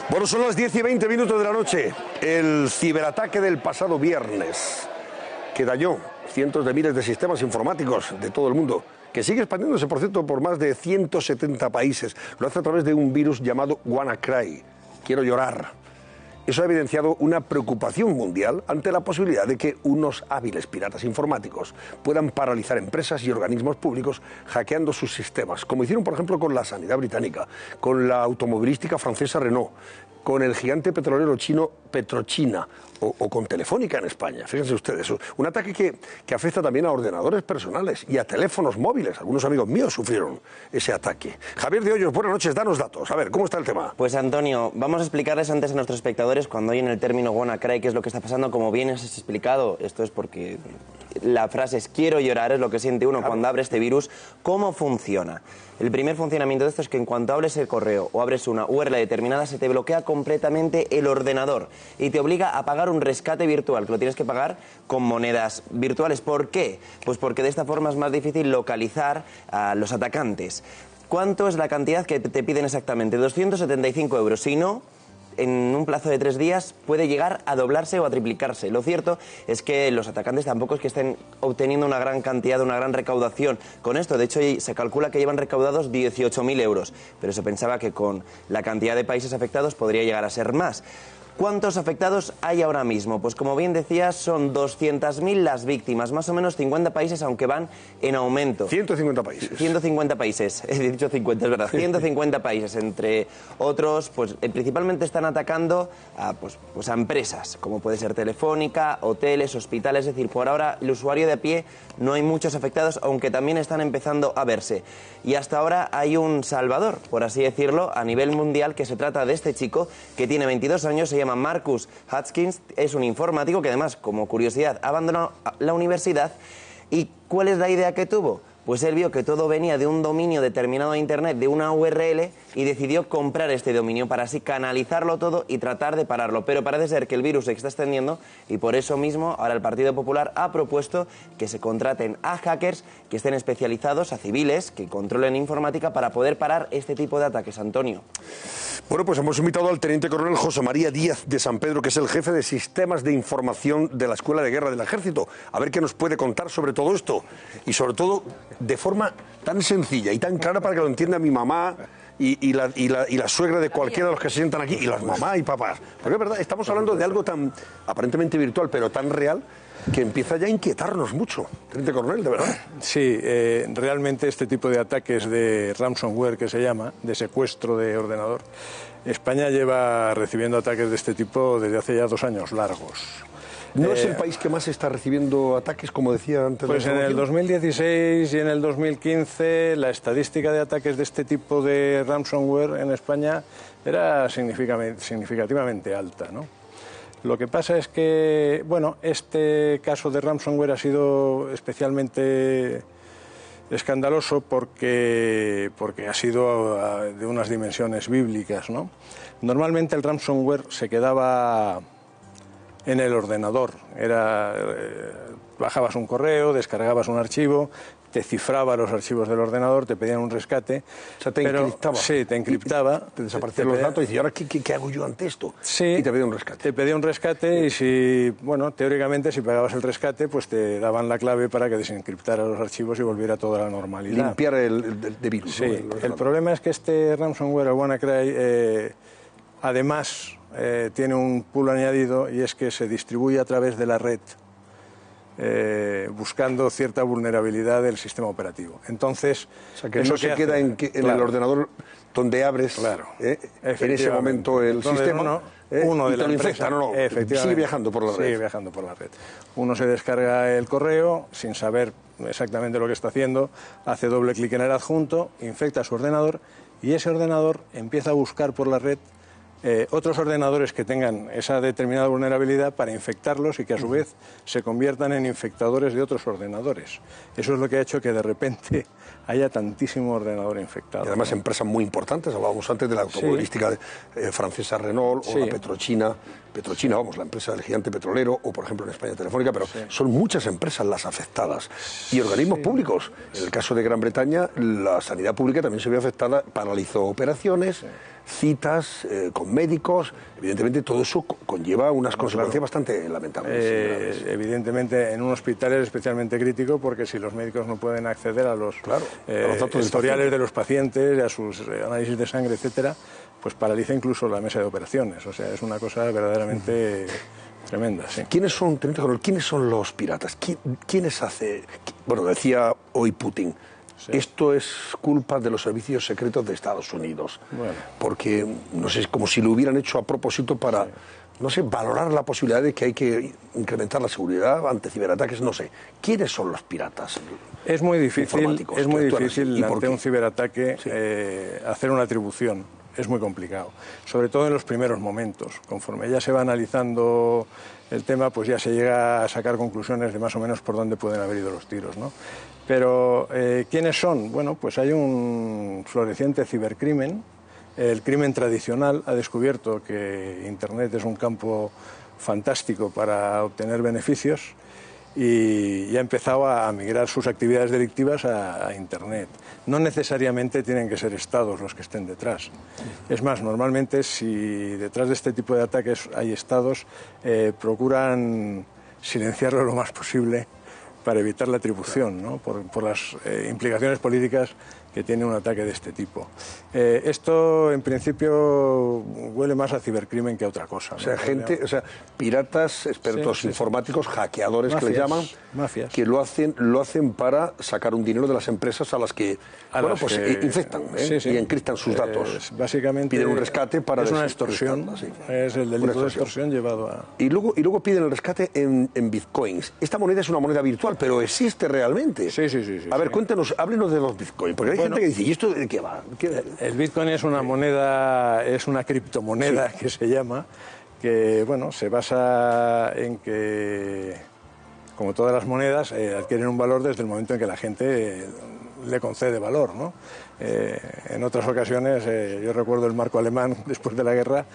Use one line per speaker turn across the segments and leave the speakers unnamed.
Bueno, son las 10:20 de la noche. El ciberataque del pasado viernes que dañó cientos de miles de sistemas informáticos de todo el mundo, que sigue expandiéndose, por cierto, por más de 170 países. Lo hace a través de un virus llamado WannaCry. Quiero llorar. Eso ha evidenciado una preocupación mundial ante la posibilidad de que unos hábiles piratas informáticos puedan paralizar empresas y organismos públicos hackeando sus sistemas, como hicieron, por ejemplo, con la sanidad británica, con la automovilística francesa Renault, con el gigante petrolero chino Petrochina o con Telefónica en España. Fíjense ustedes, un ataque que afecta también a ordenadores personales y a teléfonos móviles. Algunos amigos míos sufrieron ese ataque. Javier de Hoyos, buenas noches, danos datos. A ver, ¿cómo está el tema?
Pues Antonio, vamos a explicarles antes a nuestros espectadores, cuando oyen el término WannaCry, qué es lo que está pasando. Como bien has explicado, esto es porque la frase es quiero llorar, es lo que siente uno cuando abre este virus. ¿Cómo funciona? El primer funcionamiento de esto es que en cuanto abres el correo o abres una URL determinada, se te bloquea completamente el ordenador y te obliga a pagar un rescate virtual, que lo tienes que pagar con monedas virtuales. ¿Por qué? Pues porque de esta forma es más difícil localizar a los atacantes. ¿Cuánto es la cantidad que te piden exactamente? 275 euros. Si no, en un plazo de 3 días puede llegar a doblarse o a triplicarse. Lo cierto es que los atacantes tampoco es que estén obteniendo una gran cantidad, una gran recaudación con esto. De hecho, se calcula que llevan recaudados 18.000 euros, pero se pensaba que con la cantidad de países afectados podría llegar a ser más. ¿Cuántos afectados hay ahora mismo? Pues como bien decías, son 200.000 las víctimas, más o menos 50 países, aunque van en aumento.
150 países.
150 países, he dicho 50, es verdad, 150 países, entre otros, pues principalmente están atacando a, pues a empresas, como puede ser Telefónica, hoteles, hospitales. Es decir, por ahora el usuario de a pie no hay muchos afectados, aunque también están empezando a verse. Y hasta ahora hay un salvador, por así decirlo, a nivel mundial, que se trata de este chico que tiene 22 años, se llama Marcus Hutchins, es un informático que además, como curiosidad, abandonó la universidad. ¿Y cuál es la idea que tuvo? Pues él vio que todo venía de un dominio determinado de Internet, de una URL, y decidió comprar este dominio para así canalizarlo todo y tratar de pararlo. Pero parece ser que el virus se está extendiendo y por eso mismo ahora el Partido Popular ha propuesto que se contraten a hackers que estén especializados, a civiles que controlen informática para poder parar este tipo de ataques. Antonio.
Bueno, pues hemos invitado al teniente coronel José María Díaz de San Pedro, que es el jefe de sistemas de información de la Escuela de Guerra del Ejército. A ver qué nos puede contar sobre todo esto. Y sobre todo de forma tan sencilla y tan clara para que lo entienda mi mamá y la suegra de cualquiera de los que se sientan aquí, y las mamás y papás. Porque es verdad, estamos hablando de algo tan aparentemente virtual, pero tan real, que empieza ya a inquietarnos mucho. Teniente coronel, de verdad.
Sí, realmente este tipo de ataques de ransomware, que se llama, de secuestro de ordenador, España lleva recibiendo ataques de este tipo desde hace ya 2 años largos.
¿No es el país que más está recibiendo ataques, como decía antes?
Pues en el 2016 y en el 2015 la estadística de ataques de este tipo de ransomware en España era significativamente alta, ¿no? Lo que pasa es que, bueno, este caso de ransomware ha sido especialmente escandaloso porque ha sido de unas dimensiones bíblicas, ¿no? Normalmente el ransomware se quedaba en el ordenador. Bajabas un correo, descargabas un archivo, te cifraba los archivos del ordenador, te pedían un rescate.
O sea, te encriptaba.
Sí, te encriptaba.
Te desaparecían los datos y dices, ¿y ahora qué hago yo ante esto?
Sí.
Y te pedía un rescate.
Te pedía un rescate y si, bueno, teóricamente si pagabas el rescate, pues te daban la clave para que desencriptara los archivos y volviera toda la normalidad.
Limpiar el virus.
Sí.
¿No?
El problema es que este ransomware, el WannaCry, además tiene un pool añadido, y es que se distribuye a través de la red, buscando cierta vulnerabilidad del sistema operativo. Entonces,
o sea, que no se queda en claro, el ordenador donde abres,
claro,
en ese momento el
entonces,
sistema
uno de la
empresa, sigue viajando por la red.
Sigue viajando por la red. Uno se descarga el correo sin saber exactamente lo que está haciendo, hace doble clic en el adjunto, infecta su ordenador y ese ordenador empieza a buscar por la red otros ordenadores que tengan esa determinada vulnerabilidad para infectarlos y que a su vez se conviertan en infectadores de otros ordenadores. Eso es lo que ha hecho que de repente haya tantísimo ordenador infectado.
Y además, ¿no? Empresas muy importantes, hablábamos antes de la automovilística francesa Renault o la Petrochina, Petrochina, vamos, la empresa del gigante petrolero, o por ejemplo en España Telefónica, pero son muchas empresas las afectadas. Y organismos públicos. En el caso de Gran Bretaña, la sanidad pública también se vio afectada, paralizó operaciones, citas con médicos. Evidentemente todo eso conlleva unas consecuencias bastante lamentables.
Evidentemente en un hospital es especialmente crítico porque si los médicos no pueden acceder a los,
datos
historiales de los pacientes, a sus análisis de sangre, etcétera, pues paraliza incluso la mesa de operaciones. O sea, es una cosa verdaderamente tremenda. Sí.
¿Quiénes son los piratas? ¿Quiénes hace? Bueno, decía hoy Putin. Sí. Esto es culpa de los servicios secretos de Estados Unidos. Bueno. Porque, no sé, es como si lo hubieran hecho a propósito para, no sé, valorar la posibilidad de que hay que incrementar la seguridad ante ciberataques, no sé. ¿Quiénes son los piratas?
Es muy difícil ante un ciberataque hacer una atribución. Es muy complicado, sobre todo en los primeros momentos. Conforme ya se va analizando el tema, pues ya se llega a sacar conclusiones de más o menos por dónde pueden haber ido los tiros, ¿no? Pero, ¿quiénes son? Bueno, pues hay un floreciente cibercrimen. El crimen tradicional ha descubierto que Internet es un campo fantástico para obtener beneficios y ha empezado a migrar sus actividades delictivas a Internet. No necesariamente tienen que ser estados los que estén detrás. Es más, normalmente si detrás de este tipo de ataques hay estados, procuran silenciarlo lo más posible para evitar la atribución, ¿no? por las implicaciones políticas que tiene un ataque de este tipo. Esto, en principio, huele más a cibercrimen que a otra cosa, ¿no?
O sea, piratas, expertos informáticos, hackeadores, mafias, que le llaman,
mafias,
que lo hacen para sacar un dinero de las empresas a las que infectan y encriptan sus datos.
Básicamente
piden un rescate para...
Es una extorsión, es el delito de extorsión llevado a...
Y luego piden el rescate en bitcoins. Esta moneda es una moneda virtual, pero ¿existe realmente?
Sí.
A ver, cuéntenos, háblenos de los bitcoins, porque hay gente que dice, ¿y esto de qué va?
El bitcoin es una moneda, es una criptomoneda que se llama, que bueno, se basa en que, como todas las monedas, adquieren un valor desde el momento en que la gente le concede valor, ¿no? En otras ocasiones, yo recuerdo el marco alemán después de la guerra,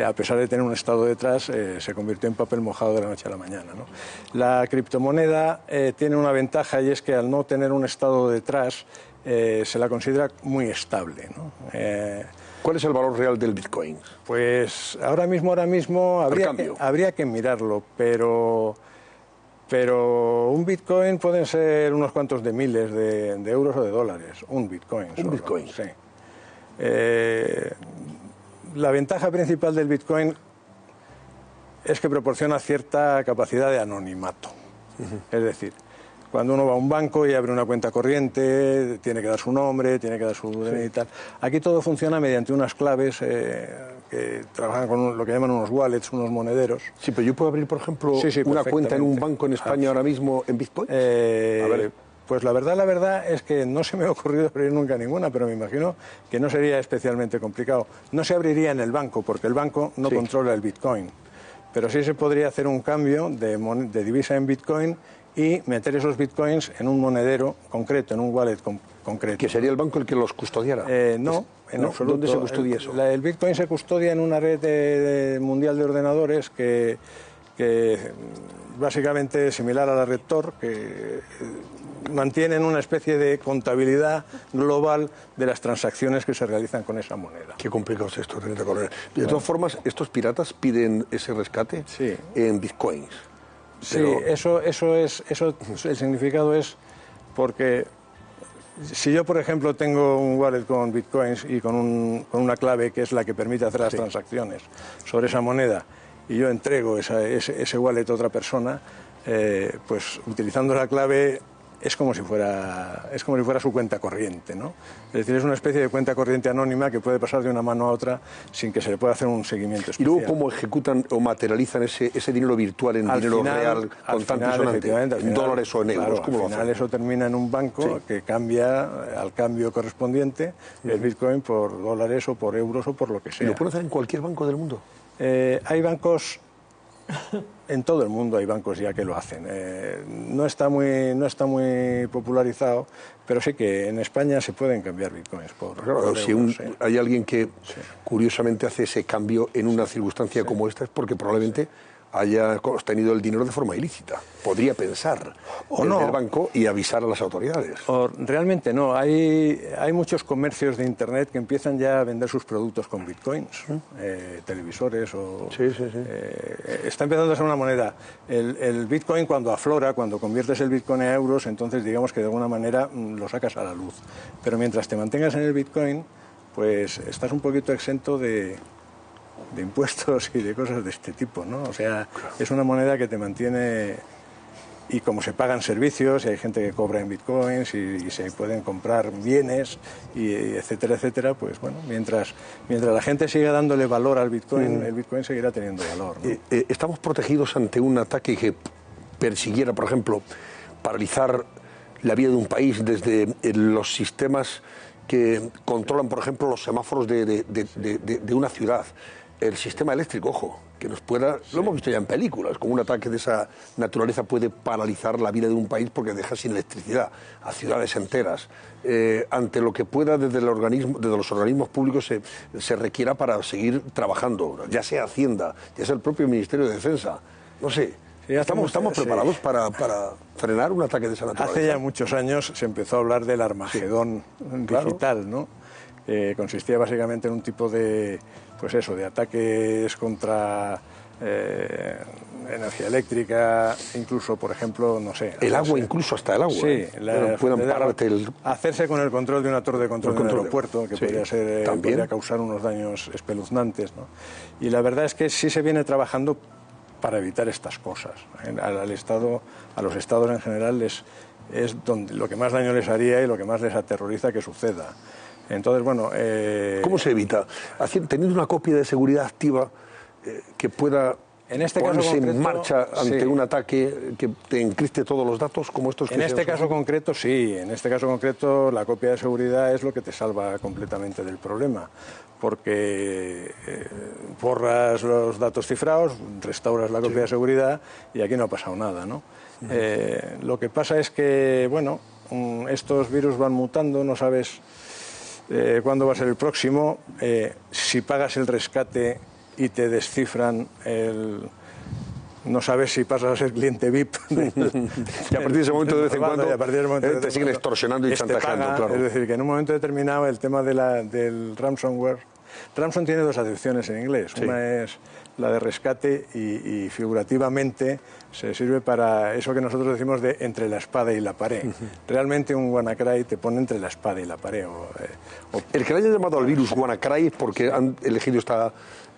a pesar de tener un Estado detrás, se convirtió en papel mojado de la noche a la mañana, ¿no? La criptomoneda tiene una ventaja y es que al no tener un Estado detrás, se la considera muy estable, ¿no?
¿Cuál es el valor real del Bitcoin?
Pues ahora mismo habría que mirarlo, pero un Bitcoin pueden ser unos cuantos de miles de euros o de dólares. Un Bitcoin. Sí. La ventaja principal del Bitcoin es que proporciona cierta capacidad de anonimato. Es decir, cuando uno va a un banco y abre una cuenta corriente, tiene que dar su nombre, tiene que dar su DNI y tal. Aquí todo funciona mediante unas claves que trabajan con lo que llaman unos wallets, unos monederos.
Sí, pero yo puedo abrir, por ejemplo, una cuenta en un banco en España ahora mismo en Bitcoin.
A ver. Pues la verdad es que no se me ha ocurrido abrir nunca ninguna, pero me imagino que no sería especialmente complicado. No se abriría en el banco, porque el banco no controla el Bitcoin. Pero sí se podría hacer un cambio de divisa en Bitcoin y meter esos bitcoins en un monedero concreto, en un wallet concreto.
¿Que sería el banco el que los custodiara?
No, en absoluto.
¿Dónde se custodia eso?
El bitcoin se custodia en una red mundial de ordenadores que básicamente es similar a la red Tor, que mantienen una especie de contabilidad global de las transacciones que se realizan con esa moneda.
Qué complicado es esto, teniente coronel. De todas formas, estos piratas piden ese rescate en bitcoins.
Pero... Sí, el significado es porque si yo, por ejemplo, tengo un wallet con bitcoins y con una clave que es la que permite hacer las transacciones sobre esa moneda y yo entrego ese wallet a otra persona, pues utilizando la clave es como si fuera su cuenta corriente, ¿no? Es decir, es una especie de cuenta corriente anónima que puede pasar de una mano a otra sin que se le pueda hacer un seguimiento especial.
¿Y luego cómo ejecutan o materializan ese dinero virtual en dinero real, contante y sonante, en dólares o en euros?
Claro, al final eso termina en un banco que cambia al cambio correspondiente el Bitcoin por dólares o por euros o por lo que sea.
¿Y lo pueden hacer en cualquier banco del mundo?
Hay bancos En todo el mundo hay bancos ya que lo hacen. No está muy popularizado, pero sí que en España se pueden cambiar bitcoins por
Si
euros,
hay alguien que curiosamente hace ese cambio en una circunstancia como esta es porque probablemente haya obtenido el dinero de forma ilícita. Podría pensar en el banco y avisar a las autoridades.
Realmente no. Hay muchos comercios de Internet que empiezan ya a vender sus productos con bitcoins, televisores o... Está empezando a ser una moneda. El bitcoin cuando aflora, cuando conviertes el bitcoin a euros, entonces digamos que de alguna manera lo sacas a la luz. Pero mientras te mantengas en el bitcoin, pues estás un poquito exento de impuestos y de cosas de este tipo, ¿no? O sea, es una moneda que te mantiene, y como se pagan servicios y hay gente que cobra en bitcoins y se pueden comprar bienes y etcétera, etcétera, pues bueno, mientras la gente siga dándole valor al bitcoin, el bitcoin seguirá teniendo valor, ¿no?
¿Estamos protegidos ante un ataque que persiguiera, por ejemplo, paralizar la vida de un país desde los sistemas que controlan, por ejemplo, los semáforos de una ciudad? El sistema eléctrico, ojo, que nos pueda... Lo hemos visto ya en películas, como un ataque de esa naturaleza puede paralizar la vida de un país porque deja sin electricidad a ciudades enteras. Ante lo que pueda desde los organismos públicos se requiera para seguir trabajando, ya sea Hacienda, ya sea el propio Ministerio de Defensa. No sé, ¿estamos preparados para frenar un ataque de esa naturaleza?
Hace ya muchos años se empezó a hablar del Armagedón digital, ¿no? Consistía básicamente en un tipo de... pues eso, de ataques contra energía eléctrica, incluso, por ejemplo, no sé...
El agua, incluso hasta el agua.
Sí,
pueden pararte
hacerse con el control de una torre de control de un aeropuerto, que podría causar unos daños espeluznantes, ¿no? Y la verdad es que sí se viene trabajando para evitar estas cosas. A los estados en general es donde lo que más daño les haría y lo que más les aterroriza que suceda. Entonces, bueno...
¿Cómo se evita? Teniendo una copia de seguridad activa que pueda ponerse en marcha ante un ataque que te encripte todos los datos como estos que
En este caso concreto, sí. En este caso concreto, la copia de seguridad es lo que te salva completamente del problema. Porque borras los datos cifrados, restauras la copia de seguridad y aquí no ha pasado nada, ¿no? Lo que pasa es que, bueno, estos virus van mutando, no sabes... ¿cuándo va a ser el próximo? Si pagas el rescate y te descifran no sabes si pasas a ser cliente VIP.
Y a partir de ese momento, de vez en cuando, te siguen extorsionando y chantajeando, claro.
Es decir, que en un momento determinado el tema del ransomware... Ransom tiene dos acepciones en inglés. Una es la de rescate y figurativamente se sirve para eso que nosotros decimos de entre la espada y la pared. Realmente un WannaCry te pone entre la espada y la pared.
El que le haya llamado al virus WannaCry es porque han elegido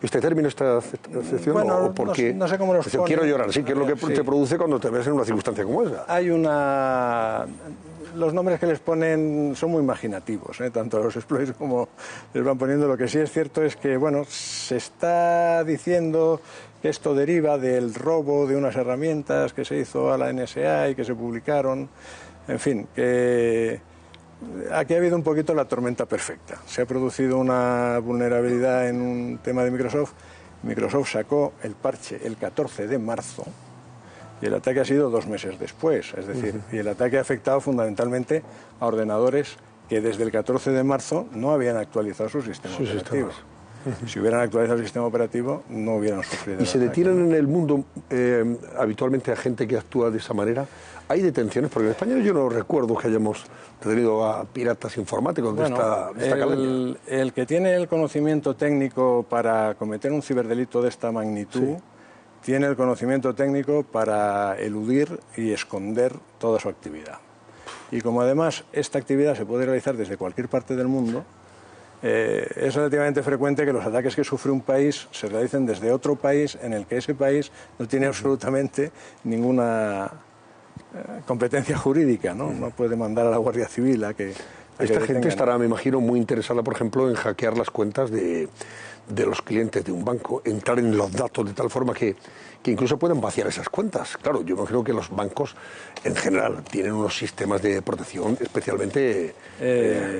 este término, esta acepción,
bueno,
o porque
no sé cómo los ponen.
Quiero llorar, sí, que es lo que te produce cuando te ves en una circunstancia como esa.
Los nombres que les ponen son muy imaginativos, tanto los exploits como les van poniendo. Lo que sí es cierto es que, bueno, se está diciendo que esto deriva del robo de unas herramientas que se hizo a la NSA y que se publicaron. En fin, que aquí ha habido un poquito la tormenta perfecta. Se ha producido una vulnerabilidad en un tema de Microsoft. Microsoft sacó el parche el 14 de marzo. Y el ataque ha sido 2 meses después, es decir, y el ataque ha afectado fundamentalmente a ordenadores que desde el 14 de marzo no habían actualizado sus sistemas operativos. Si hubieran actualizado el sistema operativo, no hubieran sufrido.
¿Y se detienen en el mundo habitualmente a gente que actúa de esa manera? ¿Hay detenciones? Porque en España yo no recuerdo que hayamos detenido a piratas informáticos de esta calaña.
El que tiene el conocimiento técnico para cometer un ciberdelito de esta magnitud... tiene el conocimiento técnico para eludir y esconder toda su actividad. Y como además esta actividad se puede realizar desde cualquier parte del mundo, es relativamente frecuente que los ataques que sufre un país se realicen desde otro país en el que ese país no tiene absolutamente ninguna competencia jurídica, ¿no? No puede mandar a la Guardia Civil a que...
Esta gente estará, me imagino, muy interesada, por ejemplo, en hackear las cuentas de los clientes de un banco, entrar en los datos de tal forma que incluso pueden vaciar esas cuentas. Claro, yo imagino que los bancos, en general, tienen unos sistemas de protección especialmente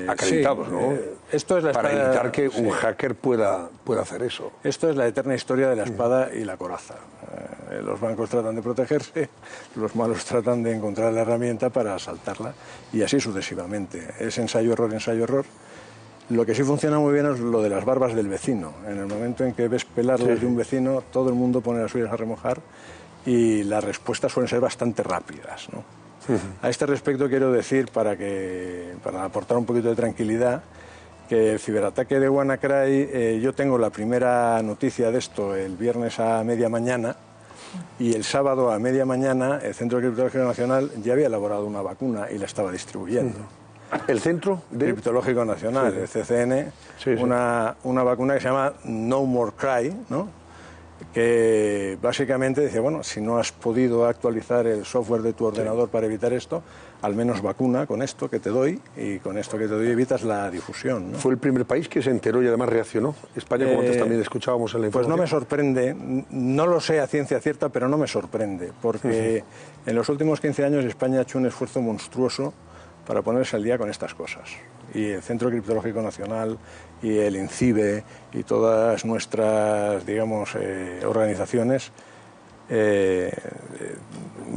acreditados, ¿no?
Esto es
para evitar que un hacker pueda hacer eso.
Esto es la eterna historia de la espada y la coraza. Los bancos tratan de protegerse, los malos tratan de encontrar la herramienta para asaltarla y así sucesivamente. Es ensayo-error, ensayo-error. Lo que sí funciona muy bien es lo de las barbas del vecino. En el momento en que ves pelarlas de un vecino, todo el mundo pone las suyas a remojar y las respuestas suelen ser bastante rápidas, ¿no? A este respecto quiero decir, para aportar un poquito de tranquilidad, que el ciberataque de WannaCry, yo tengo la primera noticia de esto el viernes a media mañana y el sábado a media mañana el Centro Criptológico Nacional ya había elaborado una vacuna y la estaba distribuyendo.
¿El Centro
Criptológico Nacional, el CCN, una vacuna que se llama No More Cry, ¿no? Que básicamente dice, bueno, si no has podido actualizar el software de tu ordenador para evitar esto, al menos vacuna con esto que te doy, y con esto que te doy evitas la difusión, ¿no?
Fue el primer país que se enteró y además reaccionó. España, como antes también escuchábamos en la información.
Pues no me sorprende, no lo sé a ciencia cierta, pero no me sorprende, porque en los últimos 15 años España ha hecho un esfuerzo monstruoso para ponerse al día con estas cosas. Y el Centro Criptológico Nacional y el INCIBE y todas nuestras, digamos, organizaciones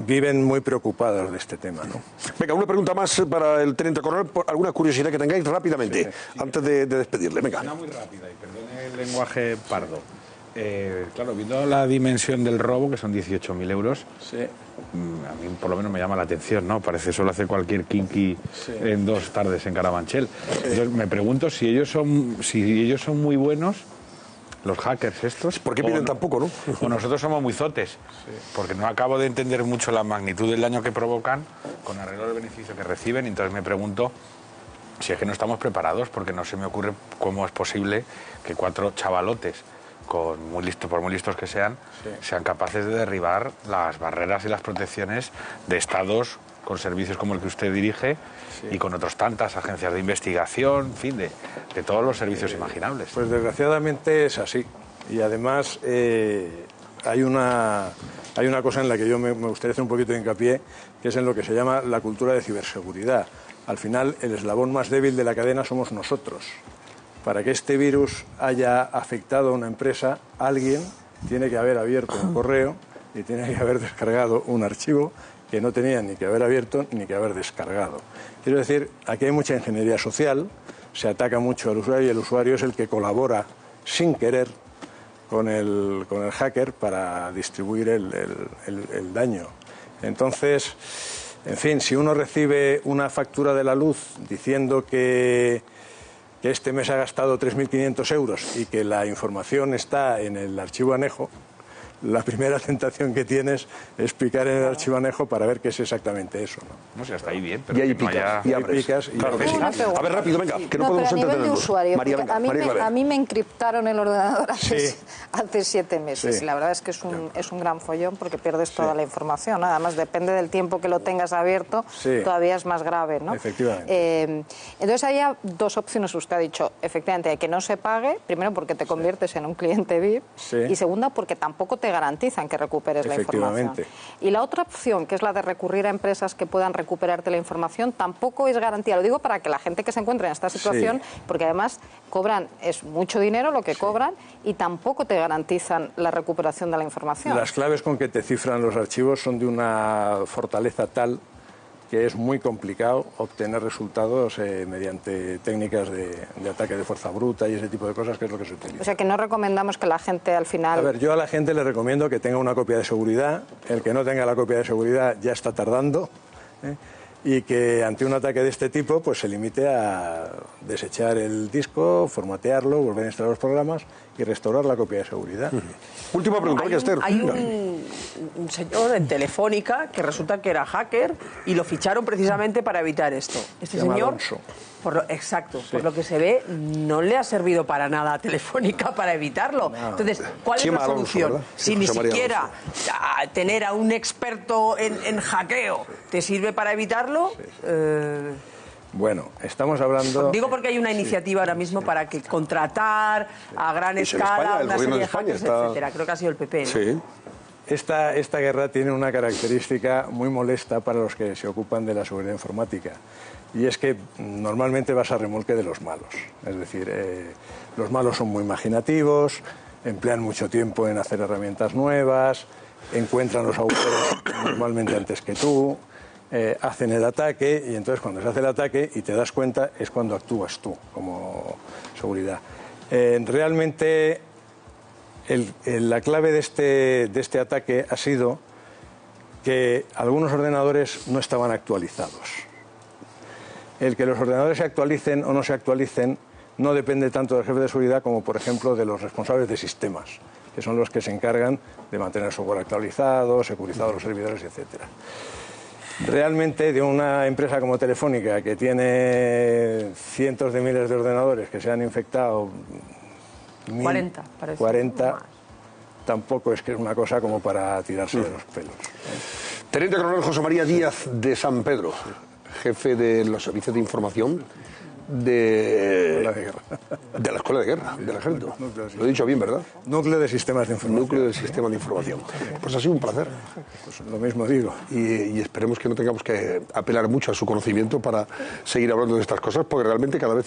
viven muy preocupadas de este tema, ¿no?
Venga, una pregunta más para el teniente coronel, alguna curiosidad que tengáis rápidamente, antes de despedirle. Venga.
Una muy rápida, y perdone el lenguaje pardo. Claro, viendo la dimensión del robo, que son 18.000 euros, a mí por lo menos me llama la atención, ¿no? Parece solo hacer cualquier kinky en 2 tardes en Carabanchel. Entonces me pregunto si ellos son muy buenos, los hackers estos.
¿Por qué piden tan poco, no?
O nosotros somos muy zotes, porque no acabo de entender mucho la magnitud del daño que provocan con arreglo del beneficio que reciben, y entonces me pregunto si es que no estamos preparados, porque no se me ocurre cómo es posible que 4 chavalotes, por muy listos que sean capaces de derribar las barreras y las protecciones de estados con servicios como el que usted dirige y con otras tantas agencias de investigación, en fin, de todos los servicios imaginables.
Pues desgraciadamente es así. Y además hay una cosa en la que yo me gustaría hacer un poquito de hincapié, que es en lo que se llama la cultura de ciberseguridad. Al final, el eslabón más débil de la cadena somos nosotros. Para que este virus haya afectado a una empresa, alguien tiene que haber abierto un correo y tiene que haber descargado un archivo que no tenía ni que haber abierto ni que haber descargado. Quiero decir, aquí hay mucha ingeniería social, se ataca mucho al usuario y el usuario es el que colabora sin querer con el hacker para distribuir el daño. Entonces, en fin, si uno recibe una factura de la luz diciendo que este mes ha gastado 3.500 euros y que la información está en el archivo anejo, la primera tentación que tienes es picar en el archivo anejo para ver qué es exactamente eso, ¿no?
No sé, hasta ahí bien, pero
y ahí
que no
picas,
haya...
y abres.
Picas y
claro que sí.
abres.
A ver, rápido, venga, que no
pero
podemos
a nivel de
entretenernos.
usuario,
María,
porque
venga,
a mí me encriptaron el ordenador hace 7 meses
Sí.
y la verdad es que es un gran follón porque pierdes toda la información, ¿no? Además depende del tiempo que lo tengas abierto, todavía es más grave, ¿no?
Efectivamente.
Entonces hay 2 opciones, usted ha dicho, efectivamente, que no se pague, primero porque te conviertes en un cliente VIP y segunda porque tampoco te garantizan que recuperes la información. Y la otra opción, que es la de recurrir a empresas que puedan recuperarte la información, tampoco es garantía. Lo digo para que la gente que se encuentre en esta situación, porque además cobran, es mucho dinero lo que cobran y tampoco te garantizan la recuperación de la información.
Las claves con que te cifran los archivos son de una fortaleza tal que es muy complicado obtener resultados mediante técnicas de ataque de fuerza bruta y ese tipo de cosas, que es lo que se utiliza.
O sea que no recomendamos que la gente al final...
A ver, yo a la gente le recomiendo que tenga una copia de seguridad. El que no tenga la copia de seguridad ya está tardando, y que ante un ataque de este tipo pues se limite a desechar el disco, formatearlo, volver a instalar los programas y restaurar la copia de seguridad.
Última pregunta, Esther.
Hay un señor en Telefónica que resulta que era hacker y lo ficharon precisamente para evitar esto. Este señor, por lo que se ve, no le ha servido para nada a Telefónica para evitarlo. Entonces, ¿cuál es la solución?
Alonso,
si ni siquiera tener a un experto en hackeo te sirve para evitarlo...
Bueno, estamos hablando...
Digo porque hay una iniciativa ahora mismo para que contratar a gran escala una serie de hackers, etcétera. Creo que ha sido el PP, ¿no?
Sí.
Esta guerra tiene una característica muy molesta para los que se ocupan de la seguridad informática, y es que normalmente vas a remolque de los malos. Es decir, los malos son muy imaginativos, emplean mucho tiempo en hacer herramientas nuevas, encuentran los agujeros normalmente antes que tú, hacen el ataque, y entonces cuando se hace el ataque y te das cuenta es cuando actúas tú como seguridad. Realmente la clave de este ataque ha sido que algunos ordenadores no estaban actualizados. El que los ordenadores se actualicen o no se actualicen no depende tanto del jefe de seguridad como, por ejemplo, de los responsables de sistemas, que son los que se encargan de mantener el software actualizado, securizados los servidores, etcétera. Realmente, de una empresa como Telefónica, que tiene cientos de miles de ordenadores que se han infectado,
40, parece.
40, tampoco es que es una cosa como para tirarse de los pelos.
Teniente Coronel José María Díaz de San Pedro, jefe de los servicios de información de la Escuela de Guerra, del Ejército. Lo he dicho bien, ¿verdad?
Núcleo de Sistemas de Información.
Núcleo de Sistemas de Información. Pues ha sido un placer.
Pues lo mismo digo.
Y esperemos que no tengamos que apelar mucho a su conocimiento para seguir hablando de estas cosas, porque realmente cada vez